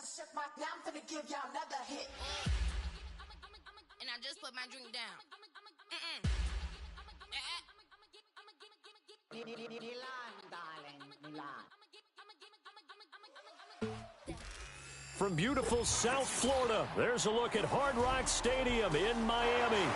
Now I'm finna give y'all another hit. And I just put my drink down. Milan, darling, Milan. From beautiful South Florida, there's a look at Hard Rock Stadium in Miami.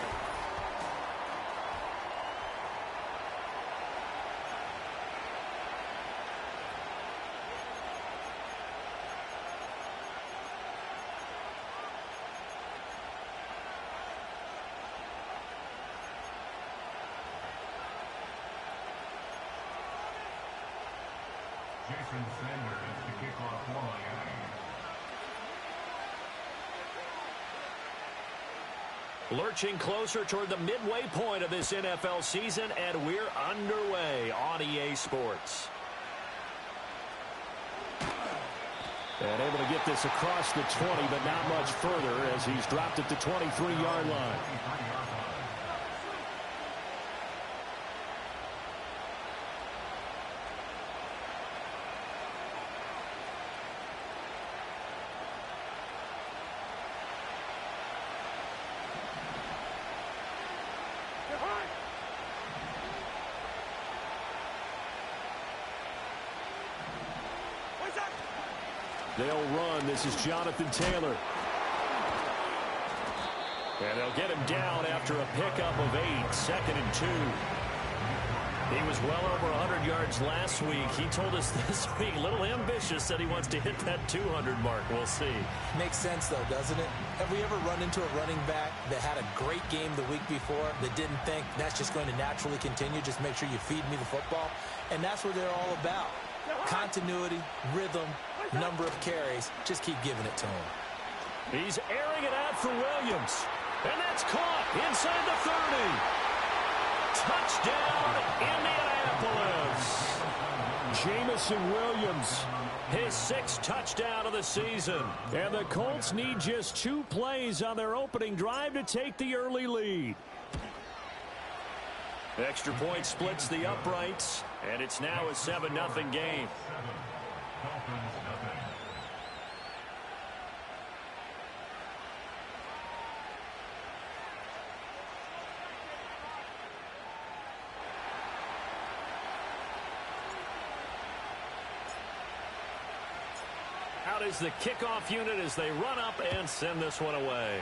Lurching closer toward the midway point of this NFL season, and we're underway on EA Sports. And able to get this across the 20, but not much further as he's dropped at the 23-yard line. They'll run. This is Jonathan Taylor. And they'll get him down after a pickup of 8, 2nd and 2. He was well over 100 yards last week. He told us this week, a little ambitious, that he wants to hit that 200 mark. We'll see. Makes sense, though, doesn't it? Have we ever run into a running back that had a great game the week before that didn't think that's just going to naturally continue? Just make sure you feed me the football. And that's what they're all about. Continuity, rhythm, number of carries. Just keep giving it to him. He's airing it out for Williams. And that's caught inside the 30. Touchdown, Indianapolis. Jamison Williams, his 6th touchdown of the season. And the Colts need just 2 plays on their opening drive to take the early lead. Extra point splits the uprights, and it's now a 7-0 game. Out is the kickoff unit as they run up and send this one away.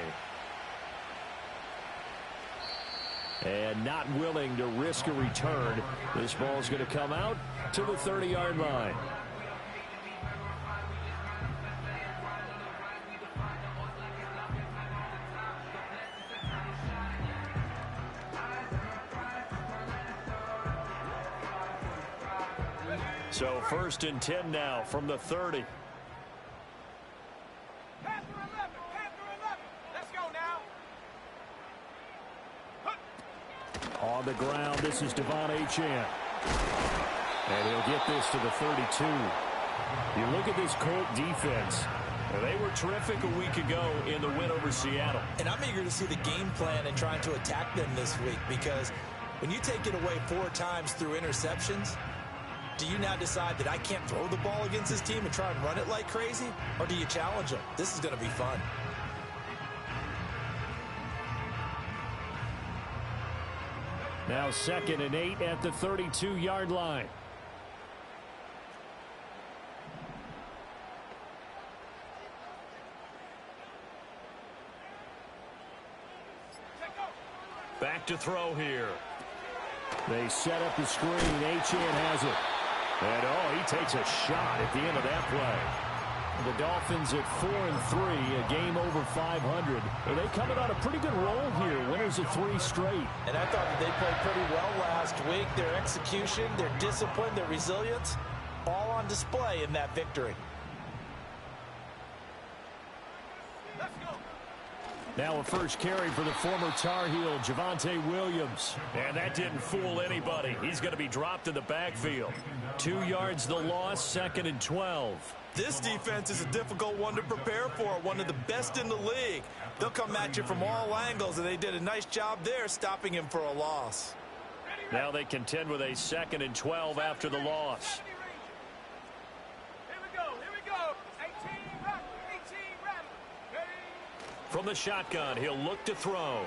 And not willing to risk a return. This ball is going to come out to the 30-yard line. So 1st and 10 now from the 30. On the ground, this is Devon Achane. And he'll get this to the 32. You look at this Colt defense. They were terrific a week ago in the win over Seattle. And I'm eager to see the game plan and trying to attack them this week, because when you take it away 4 times through interceptions, do you now decide that I can't throw the ball against this team and try and run it like crazy? Or do you challenge them? This is going to be fun. Now 2nd and 8 at the 32-yard line. Back to throw here. They set up the screen. Achane has it. And, he takes a shot at the end of that play. The Dolphins at 4-3, a game over 500. They coming on a pretty good roll here. Winners of 3 straight. And I thought that they played pretty well last week. Their execution, their discipline, their resilience, all on display in that victory. Let's go. Now a first carry for the former Tar Heel, Javonte Williams. And that didn't fool anybody. He's going to be dropped in the backfield. 2 yards the loss, 2nd and 12. This defense is a difficult one to prepare for, one of the best in the league. They'll come at you from all angles, and they did a nice job there stopping him for a loss. Now they contend with a 2nd and 12 after the loss. Here we go, 18, From the shotgun, he'll look to throw.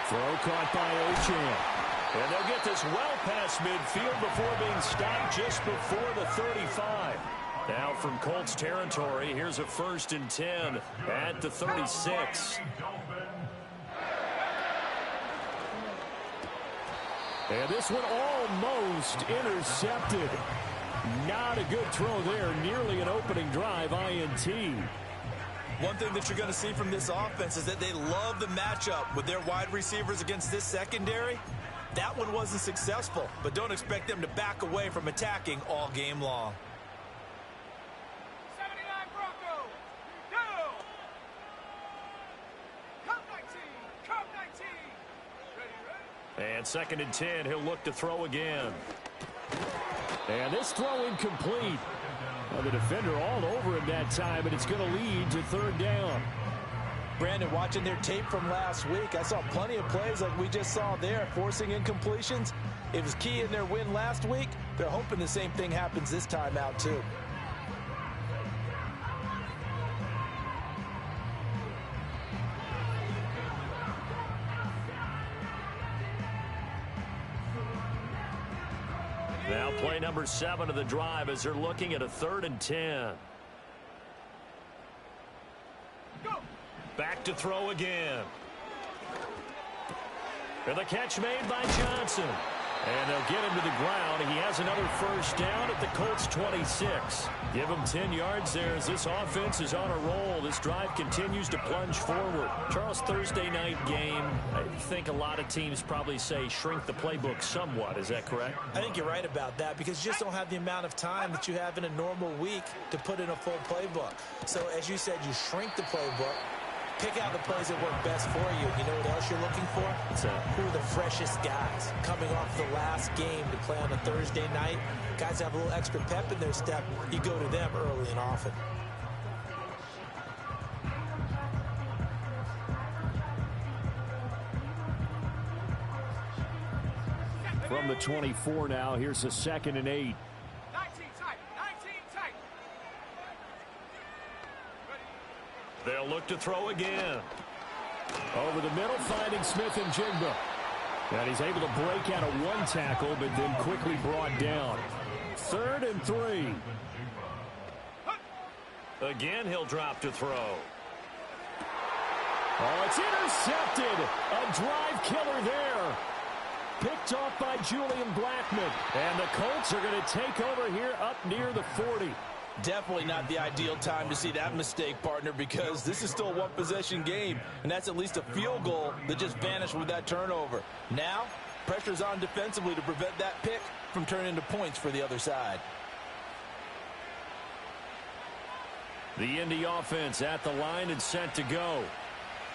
Throw caught by Achane. And they'll get this well past midfield before being stopped just before the 35. Now from Colts territory, here's a 1st and 10 at the 36. And this one almost intercepted. Not a good throw there. Nearly an opening drive, INT. One thing that you're going to see from this offense is that they love the matchup with their wide receivers against this secondary. That one wasn't successful, but don't expect them to back away from attacking all game long. 79 Bronco, go! Cup 19, Cup 19. Ready? And 2nd and 10, he'll look to throw again. And this throw incomplete. Well, the defender all over him that time, and it's going to lead to 3rd down. Brandon, watching their tape from last week, I saw plenty of plays like we just saw there, forcing incompletions. It was key in their win last week. They're hoping the same thing happens this time out, too. Now play number 7 of the drive as they're looking at a 3rd and 10. Go! Back to throw again. And the catch made by Johnson. And they'll get him to the ground. He has another 1st down at the Colts 26. Give him 10 yards there as this offense is on a roll. This drive continues to plunge forward. Charles, Thursday night game, I think a lot of teams probably say shrink the playbook somewhat. Is that correct? I think you're right about that because you just don't have the amount of time that you have in a normal week to put in a full playbook. So as you said, you shrink the playbook. Pick out the plays that work best for you. You know what else you're looking for? Who are the freshest guys coming off the last game to play on a Thursday night? Guys have a little extra pep in their step. You go to them early and often. From the 24 now, here's a 2nd and 8. 19 tight, 19 tight. They'll look to throw again. Over the middle, finding Smith and Jigba. And he's able to break out of one tackle, but then quickly brought down. 3rd and 3. Again, he'll drop to throw. Oh, it's intercepted. A drive killer there. Picked off by Julian Blackman. And the Colts are going to take over here up near the 40. Definitely not the ideal time to see that mistake, partner, because this is still a one-possession game, and that's at least a field goal that just vanished with that turnover. Now, pressure's on defensively to prevent that pick from turning into points for the other side. The Indy offense at the line and set to go.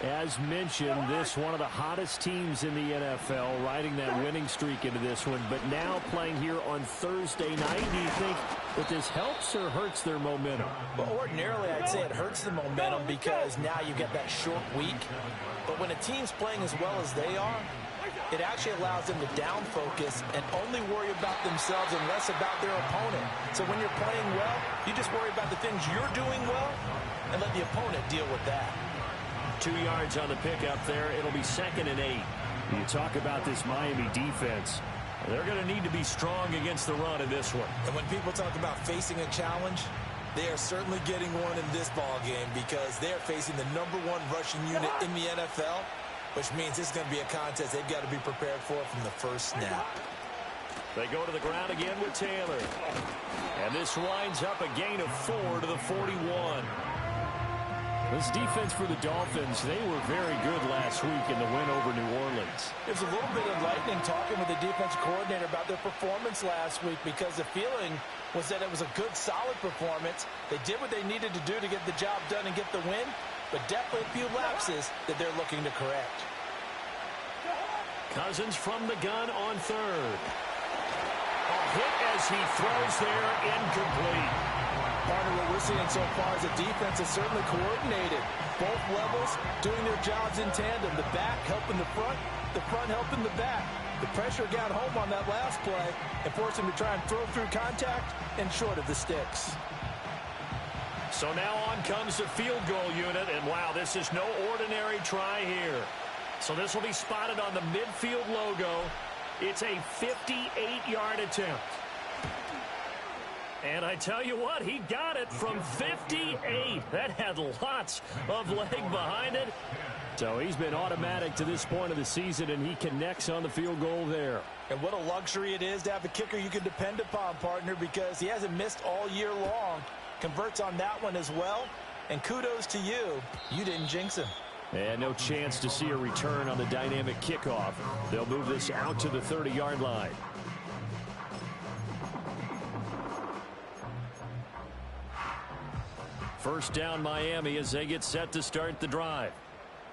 As mentioned, this one of the hottest teams in the NFL, riding that winning streak into this one, but now playing here on Thursday night. Do you think that this helps or hurts their momentum? Well, ordinarily, I'd say it hurts the momentum because now you get that short week. But when a team's playing as well as they are, it actually allows them to down focus and only worry about themselves and less about their opponent. So when you're playing well, you just worry about the things you're doing well and let the opponent deal with that. 2 yards on the pickup there. It'll be 2nd and 8. You talk about this Miami defense. They're going to need to be strong against the run in this one. And when people talk about facing a challenge, they are certainly getting one in this ball game because they're facing the #1 rushing unit in the NFL, which means this is going to be a contest they've got to be prepared for from the first snap. They go to the ground again with Taylor. And this winds up a gain of 4 to the 41. This defense for the Dolphins, they were very good last week in the win over New Orleans. There's a little bit enlightening talking with the defensive coordinator about their performance last week because the feeling was that it was a good, solid performance. They did what they needed to do to get the job done and get the win, but definitely a few lapses that they're looking to correct. Cousins from the gun on 3rd. A hit as he throws there, incomplete. Partner, what we're seeing so far is a defense that's certainly coordinated. Both levels doing their jobs in tandem. The back helping the front helping the back. The pressure got home on that last play and forced him to try and throw through contact and short of the sticks. So now on comes the field goal unit, and wow, this is no ordinary try here. So this will be spotted on the midfield logo. It's a 58-yard attempt. And I tell you what, he got it from 58. That had lots of leg behind it. So he's been automatic to this point of the season, and he connects on the field goal there. And what a luxury it is to have a kicker you can depend upon, partner, because he hasn't missed all year long. Converts on that one as well. And kudos to you. You didn't jinx him. And no chance to see a return on the dynamic kickoff. They'll move this out to the 30-yard line. First down Miami as they get set to start the drive.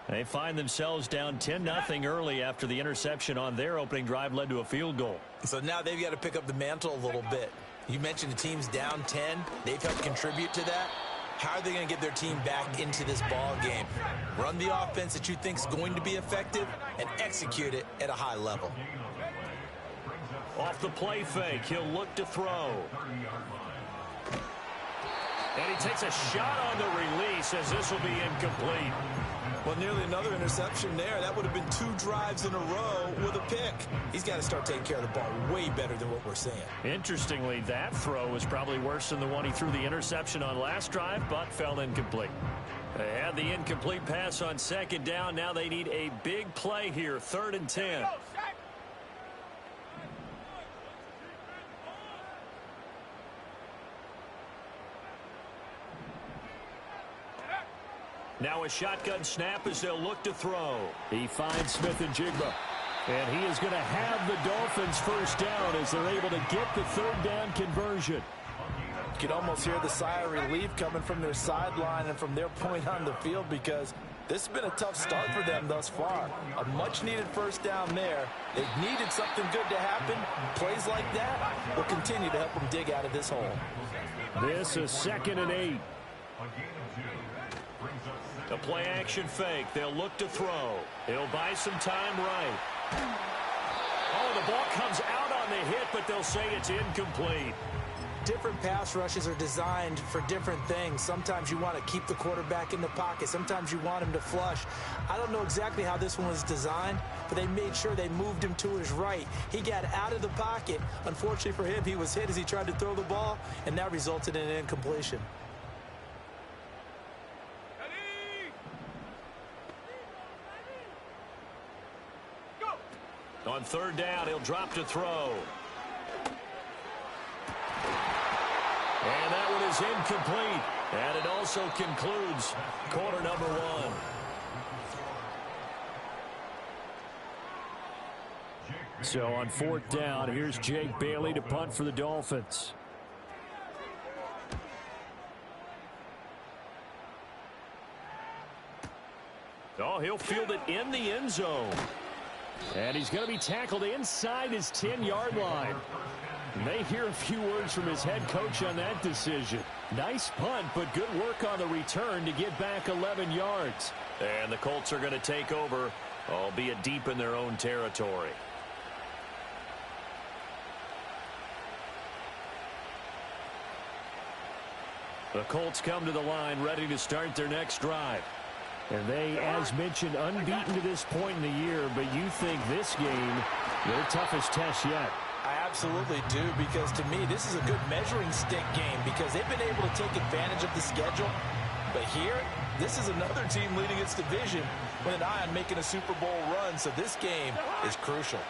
They find themselves down 10-0 early after the interception on their opening drive led to a field goal. So now they've got to pick up the mantle a little bit. You mentioned the team's down 10. They've helped contribute to that. How are they going to get their team back into this ball game? Run the offense that you think is going to be effective and execute it at a high level. Off the play fake, he'll look to throw. And he takes a shot on the release as this will be incomplete. Well, nearly another interception there. That would have been 2 drives in a row with a pick. He's got to start taking care of the ball way better than what we're seeing. Interestingly, that throw was probably worse than the one he threw the interception on last drive, but fell incomplete. They had the incomplete pass on second down. Now they need a big play here, 3rd and 10. Now a shotgun snap as they'll look to throw. He finds Smith and Jigba. And he is going to have the Dolphins first down as they're able to get the 3rd down conversion. You can almost hear the sigh of relief coming from their sideline and from their point on the field, because this has been a tough start for them thus far. A much-needed first down there. They've needed something good to happen. Plays like that will continue to help them dig out of this hole. This is 2nd and 8. A play action fake. They'll look to throw. He'll buy some time right. Oh, the ball comes out on the hit, but they'll say it's incomplete. Different pass rushes are designed for different things. Sometimes you want to keep the quarterback in the pocket. Sometimes you want him to flush. I don't know exactly how this one was designed, but they made sure they moved him to his right. He got out of the pocket. Unfortunately for him, he was hit as he tried to throw the ball, and that resulted in an incompletion. On 3rd down, he'll drop to throw. And that one is incomplete. And it also concludes quarter number 1. So on 4th down, here's Jake Bailey to punt for the Dolphins. Oh, he'll field it in the end zone. And he's going to be tackled inside his 10-yard line. May hear a few words from his head coach on that decision. Nice punt, but good work on the return to get back 11 yards. And the Colts are going to take over, albeit deep in their own territory. The Colts come to the line ready to start their next drive. And they, as mentioned, unbeaten to this point in the year, but you think this game, their toughest test yet. I absolutely do, because to me, this is a good measuring stick game, because they've been able to take advantage of the schedule. But here, this is another team leading its division with an eye on making a Super Bowl run, so this game is crucial.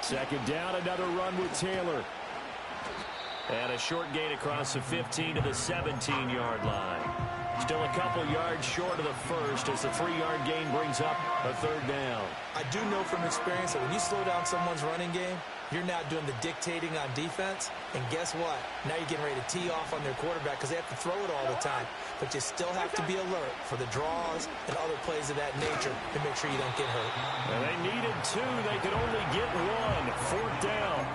2nd down, another run with Taylor. And a short gain across the 15 to the 17-yard line. Still a couple yards short of the first as the 3-yard gain brings up a 3rd down. I do know from experience that when you slow down someone's running game, you're now doing the dictating on defense. And guess what? Now you're getting ready to tee off on their quarterback because they have to throw it all the time. But you still have to be alert for the draws and other plays of that nature to make sure you don't get hurt. And they needed 2. They could only get 1. 4th down.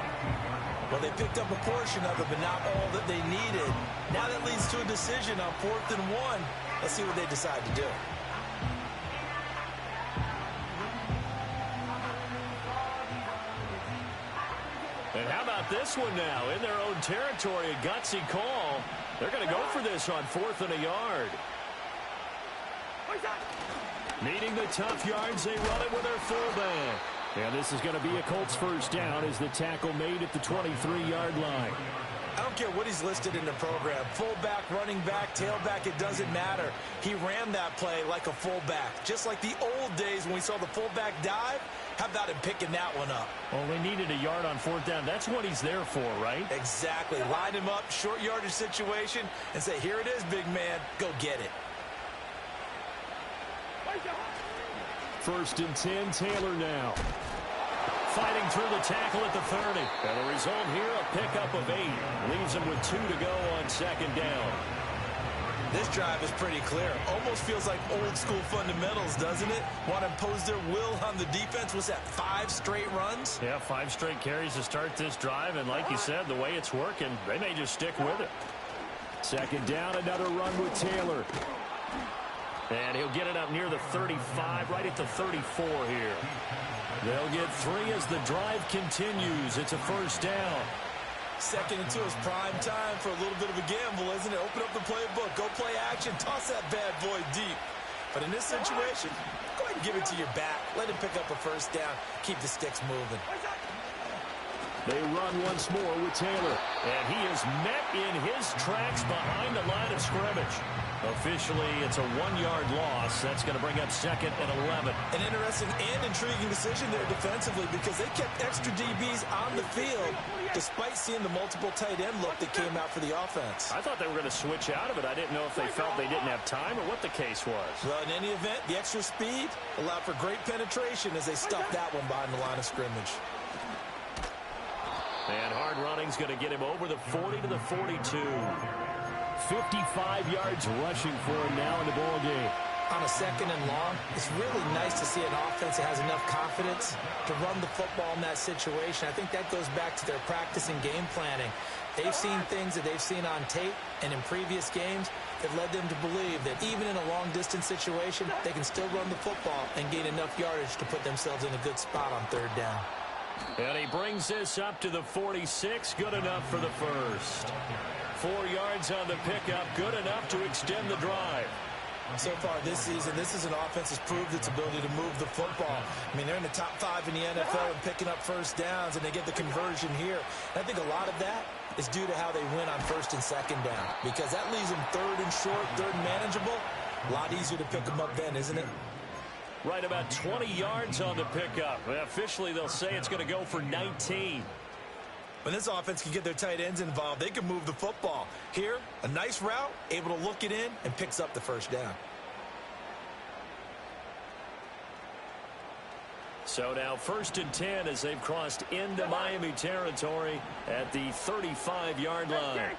Well, they picked up a portion of it, but not all that they needed. Now that leads to a decision on 4th and 1. Let's see what they decide to do. And how about this one now? In their own territory, a gutsy call. They're going to go for this on 4th and a yard. Needing the tough yards, they run it with their fullback. And this is going to be a Colts first down as the tackle made at the 23-yard line. I don't care what he's listed in the program. Fullback, running back, tailback, it doesn't matter. He ran that play like a fullback. Just like the old days when we saw the fullback dive. How about him picking that one up? Well, they needed a yard on 4th down. That's what he's there for, right? Exactly. Line him up, short yardage situation, and say, here it is, big man. Go get it. 1st and 10, Taylor now. Fighting through the tackle at the 30. And the result here, a pickup of 8. Leaves him with 2 to go on 2nd down. This drive is pretty clear. Almost feels like old school fundamentals, doesn't it? Want to impose their will on the defense. Was that 5 straight runs? Yeah, 5 straight carries to start this drive. And like you said, the way it's working, they may just stick with it. 2nd down, another run with Taylor. And he'll get it up near the 35, right at the 34 here. They'll get 3 as the drive continues. It's a first down. 2nd and 2 is prime time for a little bit of a gamble, isn't it? Open up the playbook, go play action, toss that bad boy deep. But in this situation, go ahead and give it to your back. Let him pick up a first down. Keep the sticks moving. They run once more with Taylor. And he is met in his tracks behind the line of scrimmage. Officially, it's a 1-yard loss. That's going to bring up 2nd and 11. An interesting and intriguing decision there defensively because they kept extra DBs on the field despite seeing the multiple tight end look that came out for the offense. I thought they were going to switch out of it. I didn't know if they felt they didn't have time or what the case was. Well, in any event, the extra speed allowed for great penetration as they stuffed that one behind the line of scrimmage. And hard running's going to get him over the 40 to the 42. 55 yards rushing for him now in the ball game. On a 2nd and long, it's really nice to see an offense that has enough confidence to run the football in that situation. I think that goes back to their practice and game planning. They've seen things that they've seen on tape and in previous games that led them to believe that even in a long-distance situation, they can still run the football and gain enough yardage to put themselves in a good spot on 3rd down. And he brings this up to the 46. Good enough for the first. 4 yards on the pickup. Good enough to extend the drive. So far this season, this is an offense that's proved its ability to move the football. I mean, they're in the top 5 in the NFL and picking up first downs, and they get the conversion here. And I think a lot of that is due to how they win on 1st and 2nd down, because that leaves them 3rd and short, 3rd and manageable. A lot easier to pick them up then, isn't it? Right about 20 yards on the pickup. Well, officially, they'll say it's going to go for 19. When this offense can get their tight ends involved, they can move the football. Here, a nice route, able to look it in, and picks up the first down. So now 1st and 10 as they've crossed into Miami territory at the 35-yard line.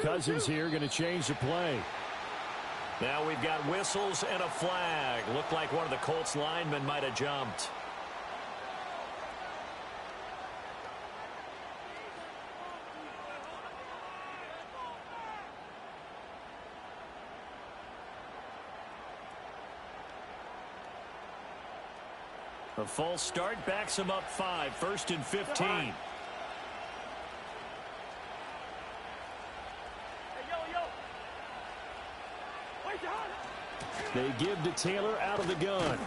Cousins here going to change the play. Now we've got whistles and a flag. Looked like one of the Colts linemen might have jumped. A false start backs him up 5. 1st and 15. They give to Taylor out of the gun.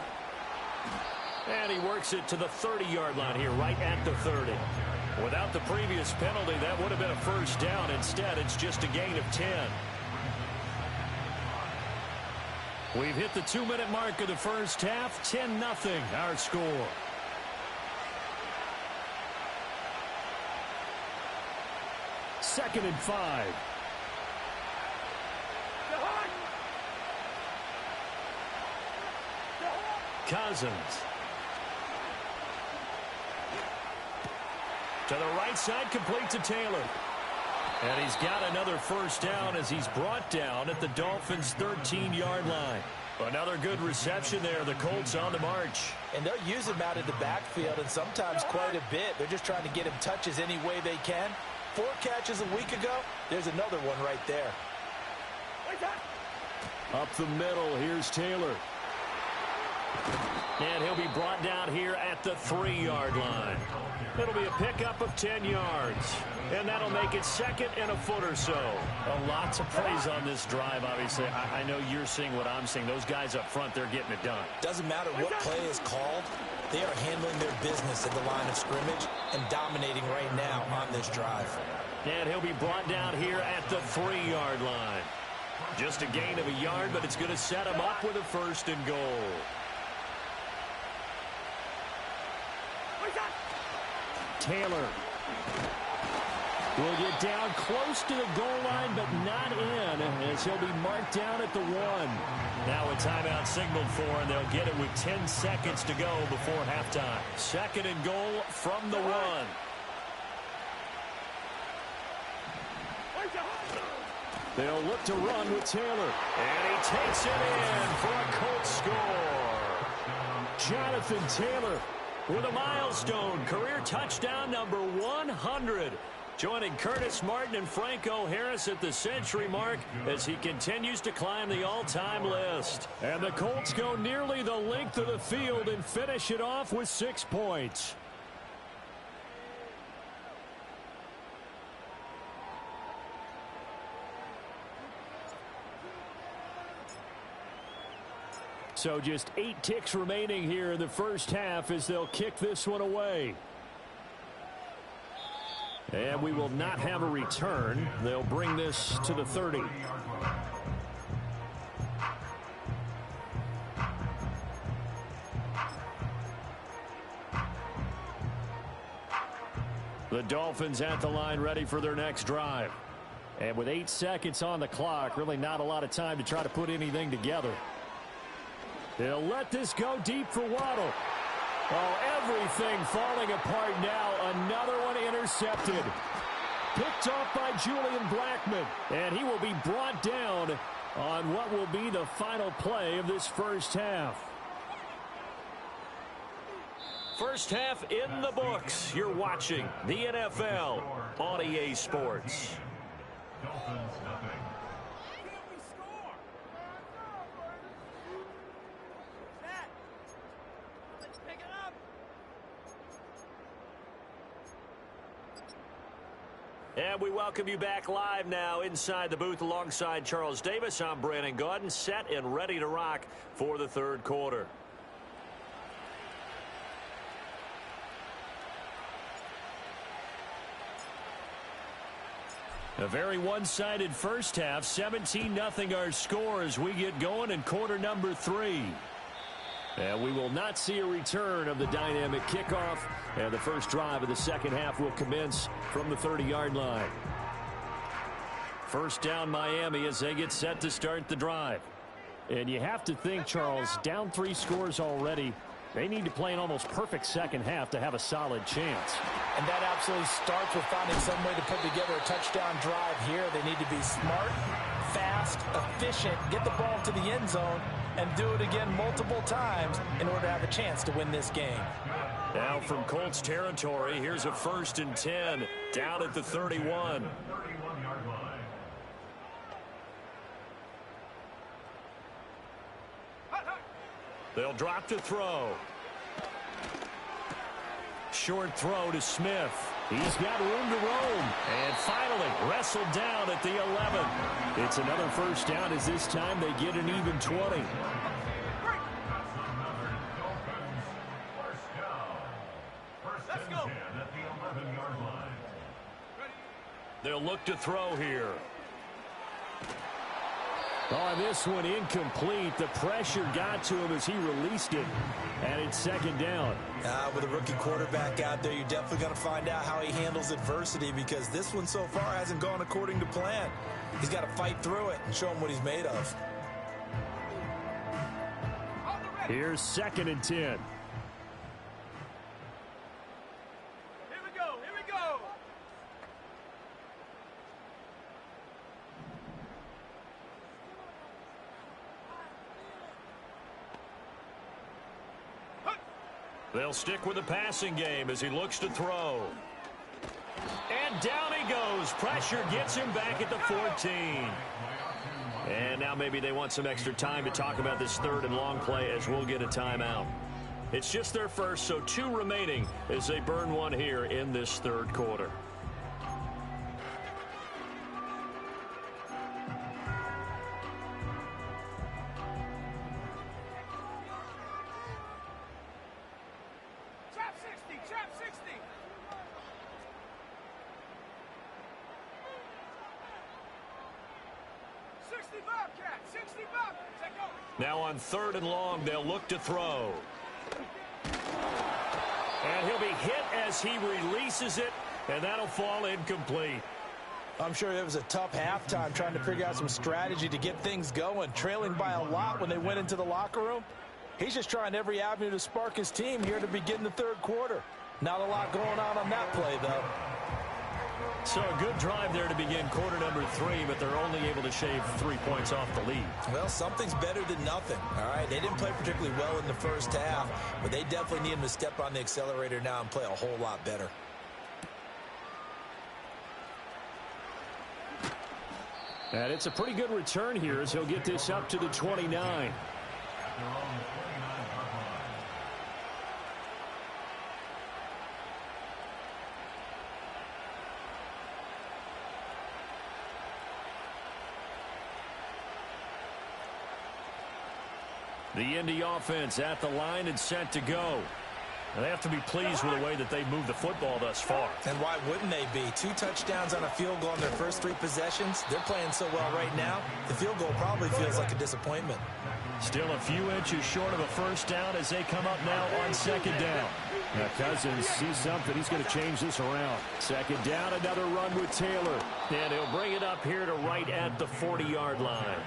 And he works it to the 30-yard line here, right at the 30. Without the previous penalty, that would have been a first down. Instead, it's just a gain of 10. We've hit the 2-minute mark of the first half. 10-0 our score. Second and 5. Cousins. To the right side, complete to Taylor. And he's got another first down as he's brought down at the Dolphins' 13-yard line. Another good reception there. The Colts on the march. And they'll use him out of the backfield, and sometimes quite a bit. They're just trying to get him touches any way they can. 4 catches a week ago. There's another one right there. Up the middle, here's Taylor. And he'll be brought down here at the 3-yard line. It'll be a pickup of 10 yards. And that'll make it second and a foot or so. A lot to praise on this drive, obviously. I know you're seeing what I'm seeing. Those guys up front, they're getting it done. Doesn't matter what play is called. They are handling their business at the line of scrimmage and dominating right now on this drive. And he'll be brought down here at the 3-yard line. Just a gain of a yard, but it's going to set him up with a 1st and goal. Taylor will get down close to the goal line, but not in, as he'll be marked down at the 1. Now a timeout signaled for, and they'll get it with 10 seconds to go before halftime. 2nd and goal from the 1. They'll look to run with Taylor. And he takes it in for a Colts score. Jonathan Taylor with a milestone career touchdown number 100. Joining Curtis Martin and Franco Harris at the century mark as he continues to climb the all-time list. And the Colts go nearly the length of the field and finish it off with 6 points. So just 8 ticks remaining here in the first half as they'll kick this one away. And we will not have a return. They'll bring this to the 30. The Dolphins at the line ready for their next drive. And with 8 seconds on the clock, really not a lot of time to try to put anything together. They'll let this go deep for Waddle. Oh, everything falling apart now. Another one intercepted. Picked off by Julian Blackmon. And he will be brought down on what will be the final play of this first half. First half in the books. You're watching the NFL on EA Sports. Dolphins nothing. Can't we score? That. Let's pick it up. And we welcome you back live now inside the booth alongside Charles Davis. I'm Brandon Gaudin, set and ready to rock for the third quarter. A very one-sided first half. 17-0 our score as we get going in quarter number 3. And we will not see a return of the dynamic kickoff. And the first drive of the second half will commence from the 30-yard line. First down Miami as they get set to start the drive. And you have to think, Charles, down 3 scores already. They need to play an almost perfect second half to have a solid chance. And that absolutely starts with finding some way to put together a touchdown drive here. They need to be smart, fast, efficient, get the ball to the end zone, and do it again multiple times in order to have a chance to win this game. Now from Colts territory, here's a 1st and 10 down at the 31. They'll drop to throw. Short throw to Smith. He's got room to roam. And finally wrestled down at the 11. It's another first down as this time they get an even 20. Let's go. They'll look to throw here. Oh, this one incomplete. The pressure got to him as he released it. And it's second down. With a rookie quarterback out there, you're definitely going to find out how he handles adversity, because this one so far hasn't gone according to plan. He's got to fight through it and show him what he's made of. Here's 2nd and 10. Here we go. Here we go. They'll stick with the passing game as he looks to throw. And down he goes. Pressure gets him back at the 14. And now maybe they want some extra time to talk about this third and long play as we'll get a timeout. It's just their first, so 2 remaining as they burn one here in this third quarter. Trap 60, trap 60. 65, cat, 65. Take over. Now on third and long, they'll look to throw. And he'll be hit as he releases it, and that'll fall incomplete. I'm sure it was a tough halftime trying to figure out some strategy to get things going, trailing by a lot when they went into the locker room. He's just trying every avenue to spark his team here to begin the third quarter. Not a lot going on that play, though. So a good drive there to begin quarter number 3, but they're only able to shave 3 points off the lead. Well, something's better than nothing, all right? They didn't play particularly well in the first half, but they definitely need him to step on the accelerator now and play a whole lot better. And it's a pretty good return here as he'll get this up to the 29. The Indy offense at the line and set to go. And they have to be pleased with the way that they moved the football thus far. And why wouldn't they be? 2 touchdowns on a field goal in their first 3 possessions. They're playing so well right now, the field goal probably feels like a disappointment. Still a few inches short of a first down as they come up now on second down. Now Cousins sees something. He's going to change this around. Second down, another run with Taylor. And he'll bring it up here to right at the 40-yard line.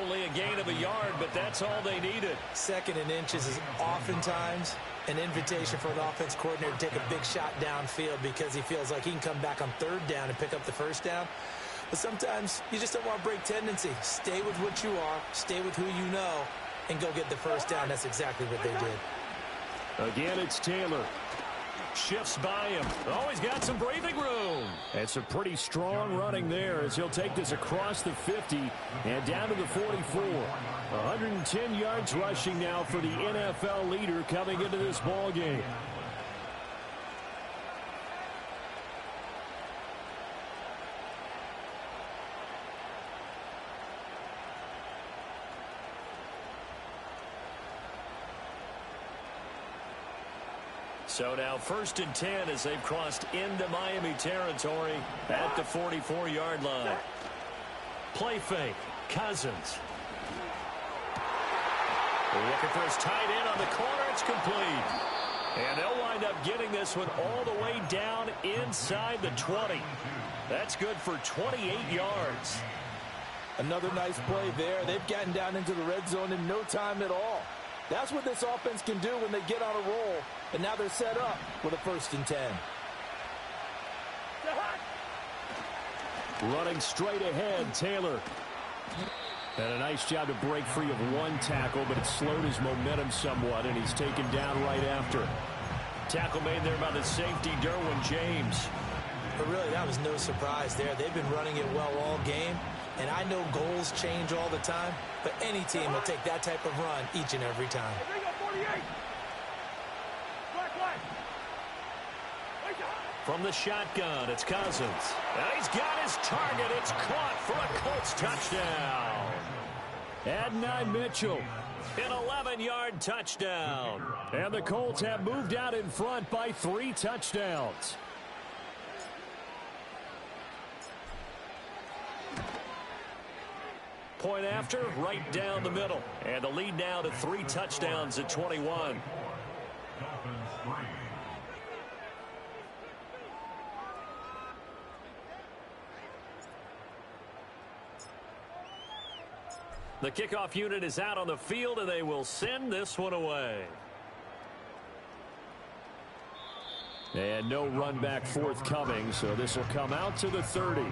Only a gain of a yard, but that's all they needed. 2nd and inches is oftentimes an invitation for an offense coordinator to take a big shot downfield because he feels like he can come back on 3rd down and pick up the first down. But sometimes you just don't want to break tendency. Stay with what you are, stay with who you know, and go get the first down. That's exactly what they did. Again, it's Taylor. Shifts by him. Oh, he's got some breathing room. And some pretty strong running there as he'll take this across the 50 and down to the 44. 110 yards rushing now for the NFL leader coming into this ball game. So now 1st and 10 as they've crossed into Miami territory at the 44-yard line. Play fake. Cousins. Looking for his tight end on the corner. It's complete. And they'll wind up getting this one all the way down inside the 20. That's good for 28 yards. Another nice play there. They've gotten down into the red zone in no time at all. That's what this offense can do when they get on a roll. And now they're set up with a 1st and 10. Running straight ahead, Taylor. And a nice job to break free of 1 tackle, but it slowed his momentum somewhat, and he's taken down right after. Tackle made there by the safety, Derwin James. But really, that was no surprise there. They've been running it well all game. And I know goals change all the time, but any team will take that type of run each and every time. From the shotgun, it's Cousins. And he's got his target. It's caught for a Colts touchdown. Adonai Mitchell, an 11-yard touchdown. And the Colts have moved out in front by 3 touchdowns. Point after, right down the middle. And the lead now to 3 touchdowns at 21. The kickoff unit is out on the field, and they will send this one away. And no run back forthcoming, so this will come out to the 30.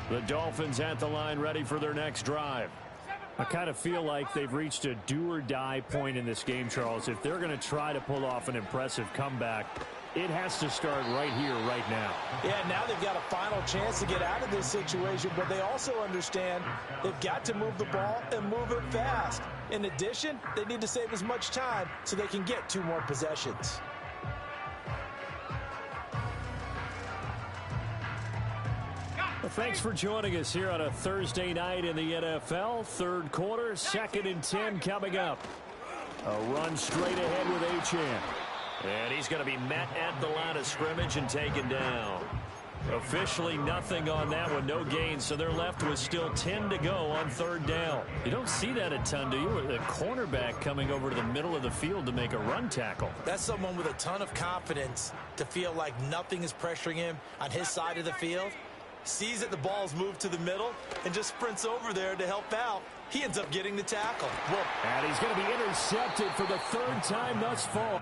The Dolphins at the line ready for their next drive. I kind of feel like they've reached a do-or-die point in this game, Charles. If they're going to try to pull off an impressive comeback, it has to start right here, right now. Yeah, now they've got a final chance to get out of this situation, but they also understand they've got to move the ball and move it fast. In addition, they need to save as much time so they can get 2 more possessions. Well, thanks for joining us here on a Thursday night in the NFL. Third quarter, 2nd and 10 coming up. A run straight ahead with Achane. And he's going to be met at the line of scrimmage and taken down. Officially nothing on that one, no gain, so they're left with still 10 to go on 3rd down. You don't see that a ton, do you? A cornerback coming over to the middle of the field to make a run tackle. That's someone with a ton of confidence to feel like nothing is pressuring him on his side of the field. Sees that the ball's moved to the middle and just sprints over there to help out. He ends up getting the tackle. Whoa. And he's going to be intercepted for the 3rd time thus far.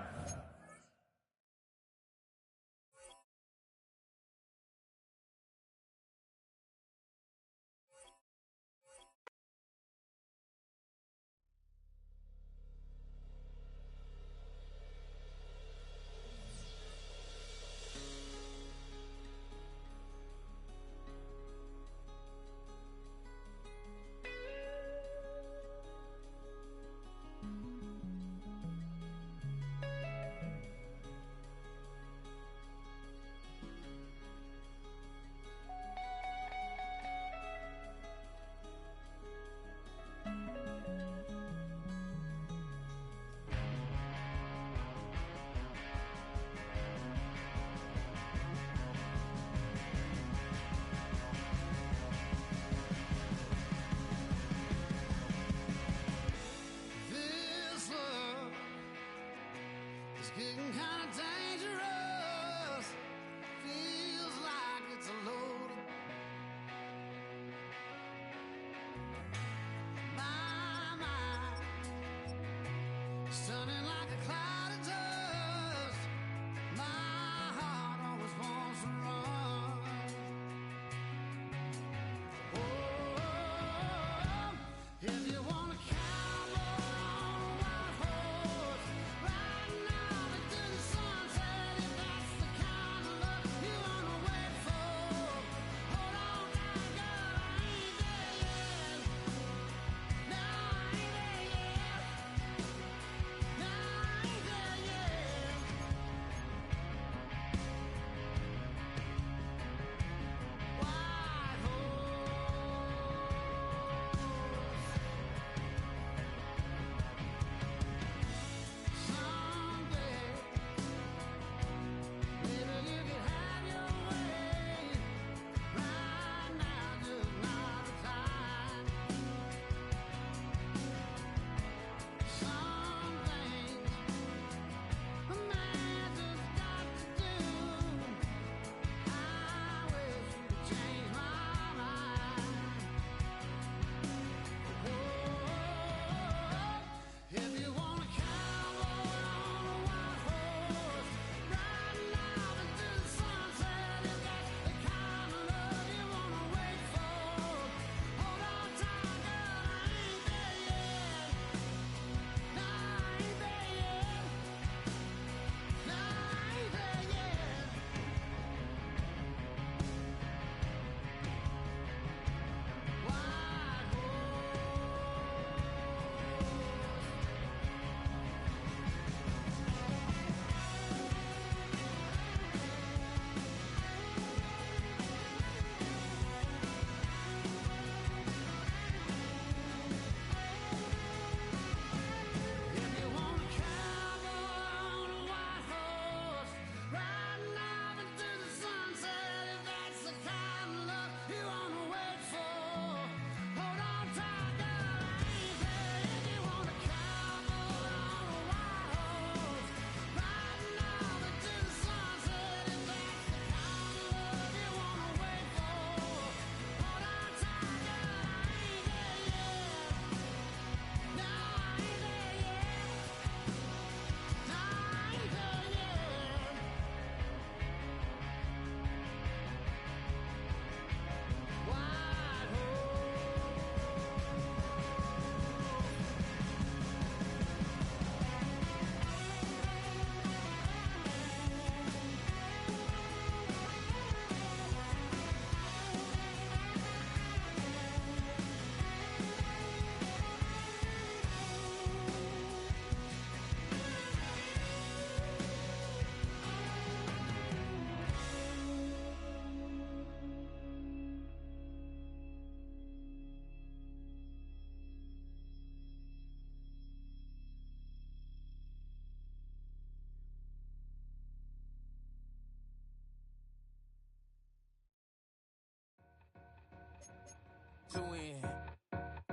Two in,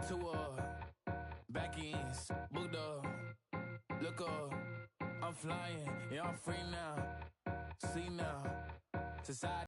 two up, back ends, booked up. Look up, I'm flying, yeah, I'm free now. See now, society.